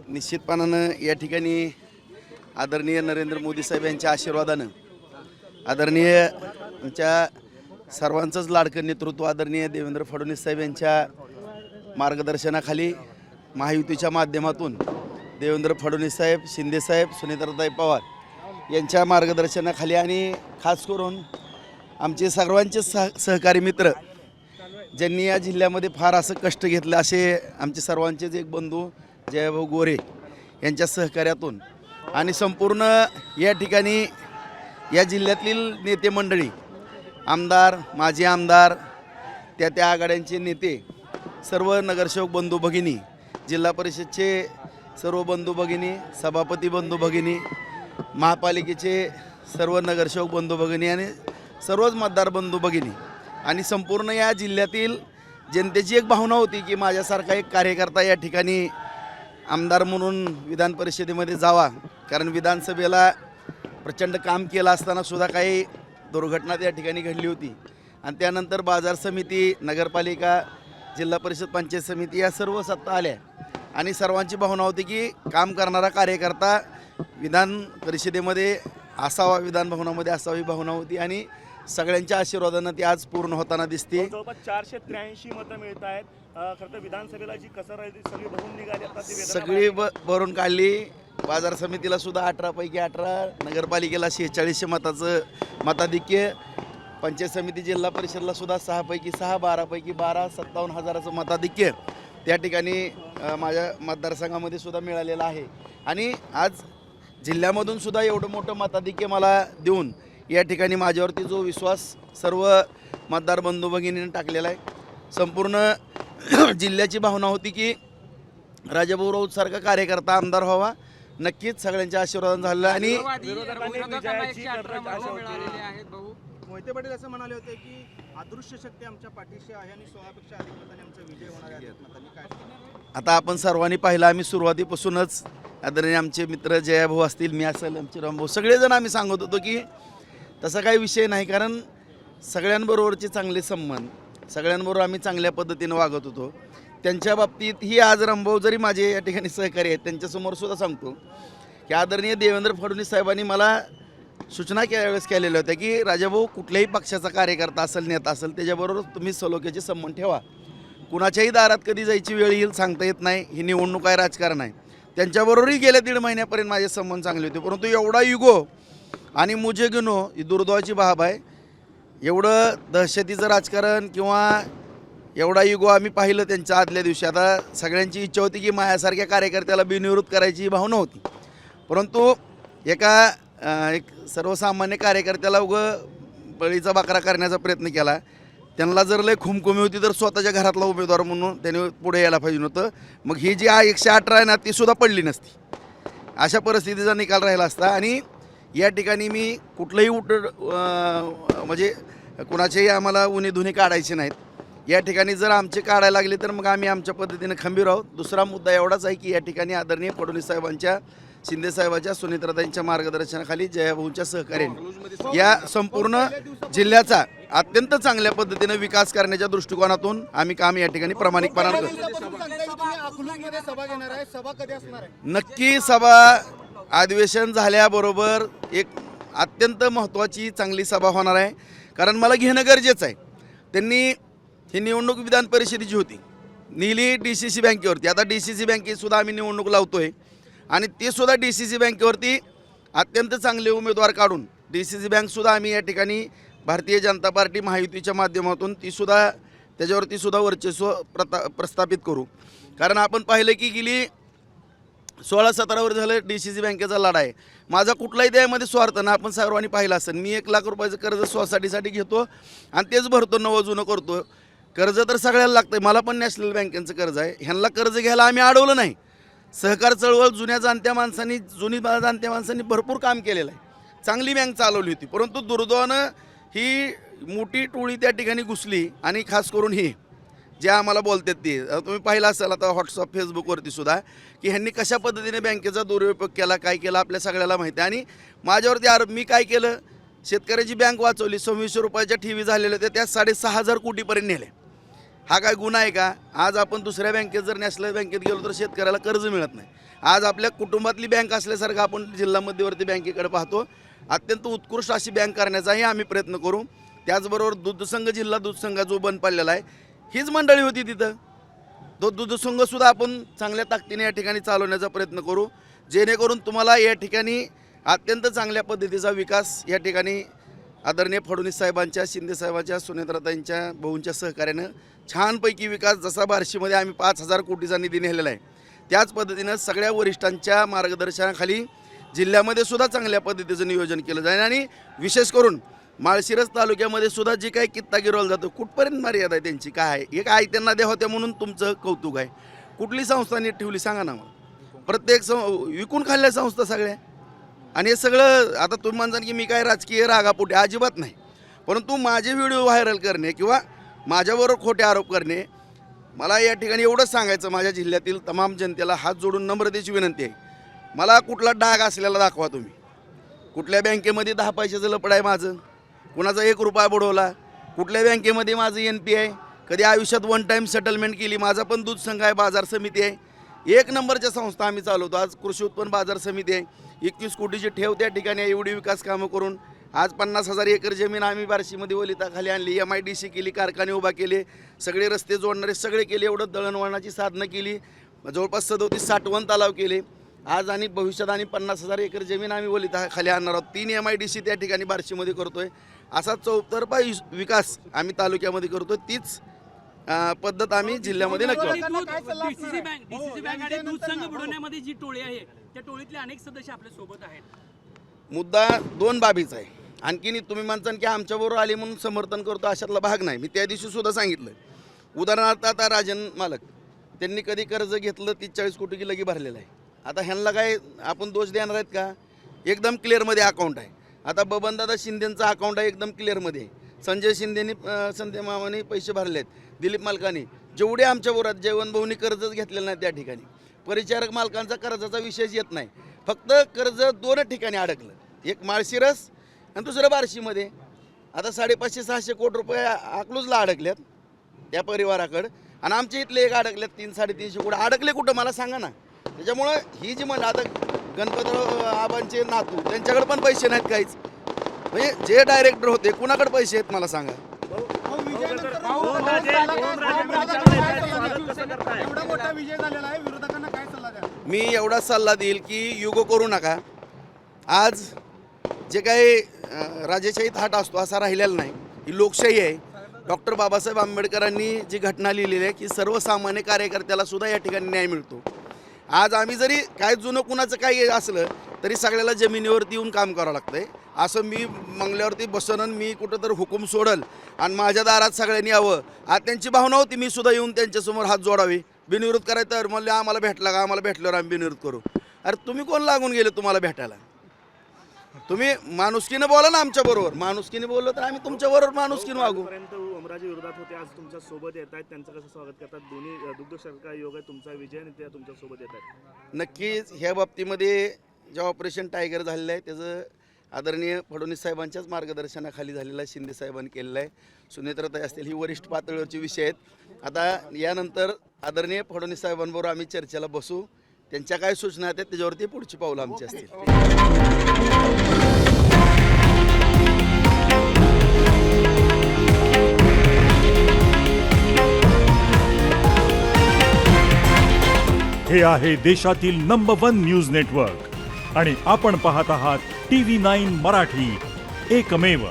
निश्चितपणानं या ठिकाणी आदरणीय नरेंद्र मोदी साहेब यांच्या आशीर्वादानं आदरणीय आमच्या सर्वांचंच लाडकं नेतृत्व आदरणीय देवेंद्र फडणवीस साहेब यांच्या मार्गदर्शनाखाली महायुतीच्या माध्यमातून देवेंद्र फडणवीस साहेब, शिंदे साहेब, सुनेत्राताई पवार यांच्या मार्गदर्शनाखाली आणि खास करून आमचे सर्वांचे सहकारी मित्र ज्यांनी या जिल्ह्यामध्ये फार असं कष्ट घेतलं असे आमचे सर्वांचेच एक बंधू जयभाऊ गोरे यांच्या सहकार्यातून आणि संपूर्ण या ठिकाणी या जिल्ह्यातील नेते मंडळी, आमदार, माजी आमदार, त्या आघाड्यांचे नेते, सर्व नगरसेवक बंधू भगिनी, जिल्हा परिषदचे सर्व बंधू भगिनी, सभापती बंधू भगिनी, महापालिकेचे सर्व नगरसेवक बंधू भगिनी आणि सर्वच मतदार बंधू भगिनी आणि संपूर्ण या जिल्ह्यातील जनतेची एक भावना होती की माझ्यासारखा एक कार्यकर्ता या ठिकाणी आमदार म्हणून विधान परिषदेमध्ये जावा, कारण विधानसभेला प्रचंड काम केलं असताना सुद्धा काही दुर्घटना त्या ठिकाणी घडली होती आणि त्यानंतर बाजार समिती, नगरपालिका, जिल्हा परिषद, पंचायत समिती या सर्व सत्ता आल्या आणि सर्वांची भावना होती की काम करणारा कार्यकर्ता विधान परिषदेमध्ये असावा, विधान भवनामध्ये असावी भावना होती आणि सगळ्यांच्या आशीर्वादानं ती आज पूर्ण होताना दिसते. जवळपास 483 मतं मिळत आहेत. खरं तर विधानसभेला जी कसर आहे ती सगळी भरून निघाली, आता ती सगळी भरून काढली. बाजार समितीला सुद्धा 18 पैकी 18, नगरपालिकेला 46 मताचं मताधिक्य, पंचायत समिती, जिल्हा परिषदला सुद्धा 6 पैकी 6, 12 पैकी 12, 57,000चं मताधिक्य त्या ठिकाणी माझ्या मतदारसंघामध्ये सुद्धा मिळालेलं आहे आणि आज जिल्ह्यामधून सुद्धा एवढं मोठं मताधिक्य मला देऊन या ठिकाणी माझ्यावरती जो विश्वास सर्व मतदार बंधू भगिनींनी टाकलेला आहे. संपूर्ण जिल्ह्याची भावना होती की राजाभाऊ राऊतसारखा कार्यकर्ता आमदार व्हावा. नक्कीच सगळ्यांच्या आशीर्वाद झालेला आणि मोहिते पाटील असं म्हणाले होते की अदृश्य शक्ती आमच्या पाठीशी आहे आणि 16पेक्षा अधिक मतांनी आमचा विजय होणार आहे. काय आता आपण सर्वांनी पाहिलं, आम्ही सुरुवातीपासूनच आदरणीय आमचे मित्र जयाभाऊ असतील, मी असेल, आमचे रामभाऊ, सगळेजण आम्ही सांगत होतो की तसा काही विषय नाही, कारण सगळ्यांबरोबरचे चांगले संबंध, सगळ्यांबरोबर आम्ही चांगल्या पद्धतीनं वागत होतो. त्यांच्या बाबतीत ही आज रामभाऊ जरी माझे या ठिकाणी सहकारी आहेत, त्यांच्यासमोर सुद्धा सांगतो की आदरणीय देवेंद्र फडणवीस साहेबांनी मला सूचना वेळेस केलेल्या होत्या की राजाभाऊ कुठल्याही पक्षाचा कार्यकर्ता असेल, नेता असेल, त्याच्याबरोबर तुम्ही सलोख्याचे संबंध ठेवा. कुणाच्याही दारात कधी जायची वेळ येईल सांगता येत नाही, ही निवडणूक आहे, राजकारण आहे. त्यांच्याबरोबरही गेल्या 1.5 महिन्यापर्यंत माझे संबंध चांगले होते, परंतु एवढा युगो आणि मुझे गिनो ही दुर्दैवाची बाब आहे. एवढं दहशतीचं राजकारण किंवा एवढा युगो आम्ही पाहिलं त्यांच्या आदल्या दिवशी. आता सगळ्यांची इच्छा होती की माझ्यासारख्या कार्यकर्त्याला बिनविरोध करायची ही भावना होती, परंतु एक सर्वसामान्य कार्यकर्त्याला बळीचा बकरा करण्याचा प्रयत्न केला. त्यांना जर लय खुमखुमी होती तर स्वतःच्या घरातला उमेदवार म्हणून त्याने पुढे यायला पाहिजे नव्हतं. मग ही जी 118 आहे ना ती सुद्धा पडली नसती. अशा परिस्थितीचा निकाल राहिला असता आणि या ठिकाणी मी कुठलंही म्हणजे कुणाचेही आम्हाला उन्हे धुणे काढायचे नाहीत. या ठिकाणी जर आमचे काढायला लागले तर मग आम्ही आमच्या पद्धतीने खंबीर आहोत. दुसरा मुद्दा एवढाच आहे की या ठिकाणी आदरणीय फडणवीस साहेबांच्या, शिंदे साहेबांच्या, सुनेत्राताईंच्या मार्गदर्शनाखाली जयाभाऊंच्या सहकार्याने या संपूर्ण जिल्ह्याचा अत्यंत चांगल्या पद्धतीने विकास करण्याच्या दृष्टिकोनातून आम्ही काम या ठिकाणी प्रामाणिकपणाने करतो. नक्की सभा अधिवेशन झाल्याबरोबर एक अत्यंत महत्त्वाची चांगली सभा होणार आहे, कारण मला घेणं गरजेचं आहे. त्यांनी ही निवडणूक विधान परिषदेची होती, नेली DCC बँकेवरती. आता DCC बँकेतसुद्धा आम्ही निवडणूक लावतोय आणि ते सुद्धा DCC बँकेवरती अत्यंत चांगले उमेदवार काढून DCC बँकसुद्धा आम्ही या ठिकाणी भारतीय जनता पार्टी महायुतीच्या माध्यमातून तीसुद्धा त्याच्यावरती सुद्धा वर्चस्व प्रस्थापित करू. कारण आपण पाहिलं की गेली 16-17 वर्ष झालं DCC बँकेचा लढा आहे. माझा कुठलाही त्यामध्ये स्वार्थ ना, आपण सर्वांनी पाहिलं असेल. मी 1 लाख रुपयाचं कर्ज सोसायटीसाठी घेतो आणि तेच भरतो, नवं जुनं करतो. कर्ज तर सगळ्याला लागतं आहे, मला पण नॅशनल बँकेचं कर्ज आहे. ह्यांना कर्ज घ्यायला आम्ही अडवलं नाही. सहकार चळवळ जुन्या जाणत्या माणसांनी भरपूर काम केलेलं आहे, चांगली बँक चालवली होती. परंतु दुर्दैवानं ही मोठी टोळी त्या ठिकाणी घुसली आणि खास करून ही जे आम्हाला बोलतात ते तुम्ही पाहिलं असाल आता व्हॉट्सअप, फेसबुकवरती सुद्धा की ह्यांनी कशा पद्धतीने बँकेचा दुरुपयोग केला, काय केला आपल्या सगळ्याला माहिती आहे. आणि माझ्यावरती आरोप, मी काय केलं, शेतकऱ्याची बँक वाचवली, 2600 रुपयाच्या ठेवी झालेल्या होत्या त्या 6,500 कोटीपर्यंत नेले. हा काय गुन्हा आहे का? आज आपण दुसऱ्या बँकेत जर नॅशनल बँकेत गेलो तर शेतकऱ्याला कर्ज मिळत नाही. आज आपल्या कुटुंबातली बँक असल्यासारखं आपण जिल्हा मध्यवर्ती बँकेकडे पाहतो. अत्यंत उत्कृष्ट अशी बँक करण्याचाही आम्ही प्रयत्न करू. त्याचबरोबर दूधसंघ जिल्हा दूधसंघ जो बंद पडलेला आहे, हीच मंडळी होती तिथं. तो दूधसंघसुद्धा आपण चांगल्या ताकदीने या ठिकाणी चालवण्याचा प्रयत्न करू, जेणेकरून तुम्हाला या ठिकाणी अत्यंत चांगल्या पद्धतीचा विकास या ठिकाणी आदरणीय फडणवीस साहेबांच्या, शिंदे साहेबांच्या, सुनेत्राताईंच्या, भाऊंच्या सहकार्यानं छानपैकी विकास, जसा बार्शीमध्ये आम्ही 5,000 कोटीचा निधी नेलेला आहे, त्याच पद्धतीनं सगळ्या वरिष्ठांच्या मार्गदर्शनाखाली जिल्ह्यामध्ये सुद्धा चांगल्या पद्धतीचं नियोजन केलं जाईल. आणि विशेष करून माळशिरस तालुक्यामध्ये सुद्धा जी काही कित्ता गिरवला जातो, कुठपर्यंत मर्यादा आहे त्यांची, काय आहे? एक आई त्यांना द्या होत्या म्हणून तुमचं कौतुक आहे. कुठली संस्था नीट ठेवली सांगा ना मला. प्रत्येक विकून खाल्ल्या संस्था सगळ्या. आणि हे सगळं आता तुम्ही म्हणता की मी काय राजकीय रागापोटी, अजिबात नाही. परंतु माझे व्हिडिओ व्हायरल करणे किंवा माझ्याबरोबर खोटे आरोप करणे, मला या ठिकाणी एवढंच सांगायचं, माझ्या जिल्ह्यातील तमाम जनतेला हात जोडून नम्रतेची विनंती आहे. मला कुठला डाग असलेला दाखवा तुम्ही. कुठल्या बँकेमध्ये 10 पैशाचं लपड आहे माझं, कुणाचा 1 रुपया बुडवला, कुठल्या बँकेमध्ये माझं NP आहे, कधी आयुष्यात 1 टाईम सेटलमेंट केली. माझा पण दूध संघ आहे, बाजार समिती आहे, 1 नंबरच्या संस्था आम्ही चालवतो. आज कृषी उत्पन्न बाजार समिती आहे, 21 कोटीची ठेव त्या ठिकाणी आहे. एवढी विकास कामं करून आज 50,000 एकर जमीन आम्ही बार्शीमध्ये वलिताखाली आणली, MIDC केली, कारखाने उभा केले, सगळे रस्ते जोडणारे सगळे केले, एवढं दळणवळणाची साधनं केली, जवळपास 37 साठवण तलाव केले. आज आणि भविष्यात आणि 50,000 एकर जमीन आम्ही वलिताखाली आणणार आहोत. 3 MIDC त्या ठिकाणी बार्शीमध्ये करतोय. असा चौतर्फा विकास आम्ही तालुक्यामध्ये करतोय. तीच पद्धत आम्ही जिल्ह्यामध्ये नक्की डीसीसी बँक आणि दूध संघ बुडवण्यामध्ये जी टोळी आहे, त्या टोळीतले अनेक सदस्य आपल्या सोबत आहेत. मुद्दा 2 बाबीचा आहे. आणखीन तुम्ही म्हणता की आमच्याबरोबर आले म्हणून समर्थन करतो, अशातला भाग नाही. मी त्या दिवशी सुद्धा सांगितलं. उदाहरणार्थ आता राजन मालक त्यांनी कधी कर्ज घेतलं 30-40 कोटी की लगी भरलेलं आहे. आता ह्यांना काय आपण दोष देणार आहेत का? एकदम क्लिअरमध्ये अकाउंट आहे. आता बबनदादा शिंदेंचं अकाउंट आहे, एकदम क्लिअरमध्ये आहे. संजय शिंदेनी, संजय मामाने पैसे भरले आहेत, दिलीप मालकांनी, जेवढे आमच्याबरोबर जयवंत भाऊनी कर्जच घेतलेलं नाही त्या ठिकाणी. परिचारक मालकांचा कर्जाचा विषयच येत नाही. फक्त कर्ज 2 ठिकाणी अडकलं, एक माळशिरस आणि दुसरं बार्शीमध्ये. आता 550-600 कोटी रुपये अकलूजला अडकल्यात त्या परिवाराकडं, आणि आमच्या इथले एक अडकल्यात 300-350 कोटी. अडकले कुठं मला सांगा ना. त्याच्यामुळं ही जी म्हणलं, आता गणपतराव आबांचे नातू, त्यांच्याकडे पण पैसे नाहीत काहीच. म्हणजे जे डायरेक्टर होते कुणाकडे पैसे आहेत मला सांगा. एवढा मोठा विजय झालेला आहे, विरोधकांना काय सल्ला द्या? मी एवढा सल्ला देईल की युग करू नका. आज जे काही राजेशाही थाट असतो असा राहिलेला नाही. ही लोकशाही आहे. डॉक्टर बाबासाहेब आंबेडकरांनी जी घटना लिहिलेली आहे की सर्वसामान्य कार्यकर्त्याला सुद्धा या ठिकाणी न्याय मिळतो. आज आम्ही जरी काय जुनं कुणाचं काही असलं तरी सगळ्याला जमिनीवरती येऊन काम करावं लागतंय. असं मी मंगल्यावरती बसन आणि मी कुठं तर हुकूम सोडल आणि माझ्या दारात सगळ्यांनी यावं, आज त्यांची भावना होती मी सुद्धा येऊन त्यांच्यासमोर हात जोडावे, बिनविरोध करायचं. तर म्हणले आम्हाला भेटला का, आम्हाला भेटल्यावर आम्ही बिनविरोध करू. अरे तुम्ही कोण लागून गेले तुम्हाला भेटायला? तुम्ही माणुसकीनं बोला ना आमच्याबरोबर. माणुसकीने बोललो तर आम्ही तुमच्याबरोबर माणुसकीनं वागू. उमराजे विरोधात होते, आज तुमच्या सोबत येत आहेत, त्यांचं कसं स्वागत करतात? दोन्ही दुग्ध शर्करा योग आहे, तुमचा विजय आणि ते तुमच्या सोबत येत आहेत. नक्कीच ह्या बाबतीमध्ये जे ऑपरेशन टायगर झालेलं आहे त्याचं आदरणीय फडणवीस साहेबांच्याच मार्गदर्शनाखाली झालेलं आहे, शिंदे साहेबांनी केलेलं आहे, सुनेत्राताई असतील, ही वरिष्ठ पातळीवरचे विषय आहेत. आता यानंतर आदरणीय फडणवीस साहेबांबरोबर आम्ही चर्चेला बसू. त्यांच्या काय सूचना आहेत त्याच्यावरती पुढची पावलं आमची असतील. हे आहे देशातील नंबर 1 न्यूज नेटवर्क आणि आपण पाहत आहात TV9 मराठी, एकमेव.